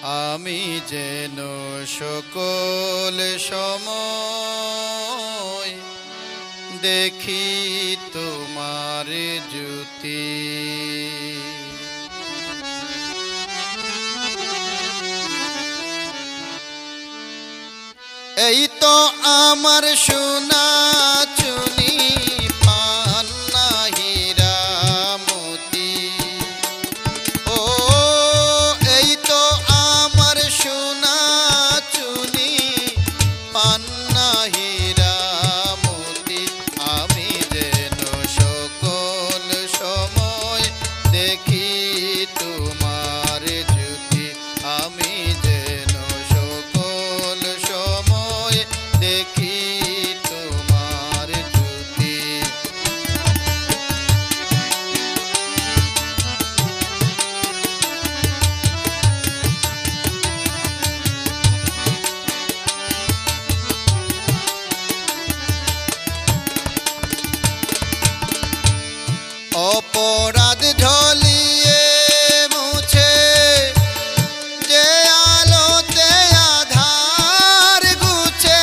আমি যেন সকল সময় দেখি তোমার জ্যোতি। এই তো আমার সোনা চুনি পান্না হীরা মতি। ও এই তো আমার সোনা চুনি পান্না হীরা মতি। আমি যেন সকল সময় দেখি তোমার জ্যোতি। আমি যেন সকল সময় দেখি তোমার জ্যোতি। অপরাধ ঢলিয়ে মুছে যে আলোতে আধার গুছে।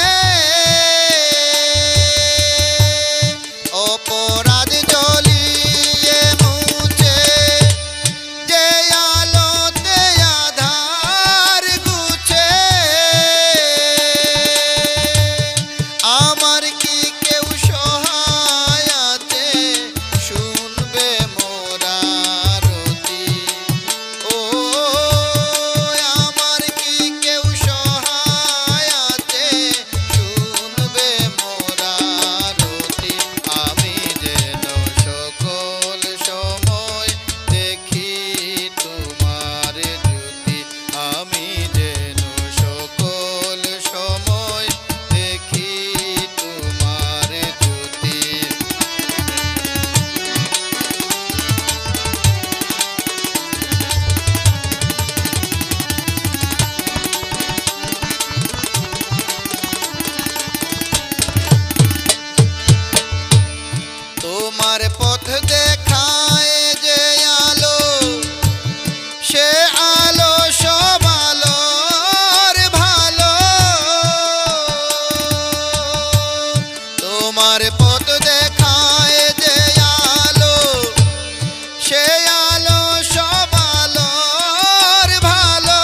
অপরাধ ঢলিয়ে মুছে যে আলোতে আধার গুছে। আমার কি কেউ সহায় আছে শুনবে মোর আরতি? ও আমার কি কেউ সহায় আছে শুনবে মোর আরতি? আমি যেন সকল সময় দেখি তোমার জ্যোতি। আমি যেন সকল সময় দেখি তোমার জ্যোতি। তোমার পথ দেখায় যে আলো, সে আলো সব আলোর ভালো। তোমার পথ দেখায় যে আলো, সে আলো সব আলোর ভালো।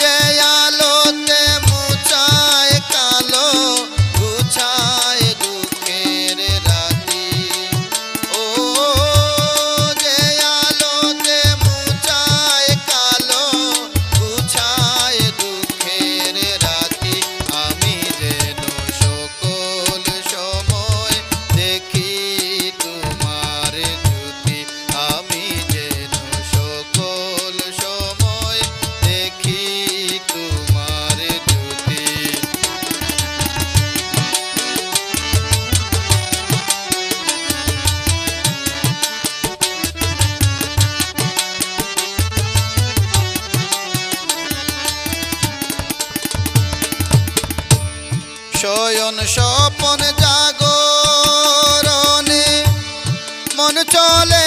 যে আলোতে মুছায় কালো, গুছায় দুঃখের রাতি। ও যে আলোতে মুছায় কালো, গুছায় দুঃখের রাতি। আমি যেন সকল সময় দেখি তোমার জ্যোতি। আমি যেন সকল সময় দেখি তোমার জ্যোতি। শয়ন স্বপন জাগরণে মন চলে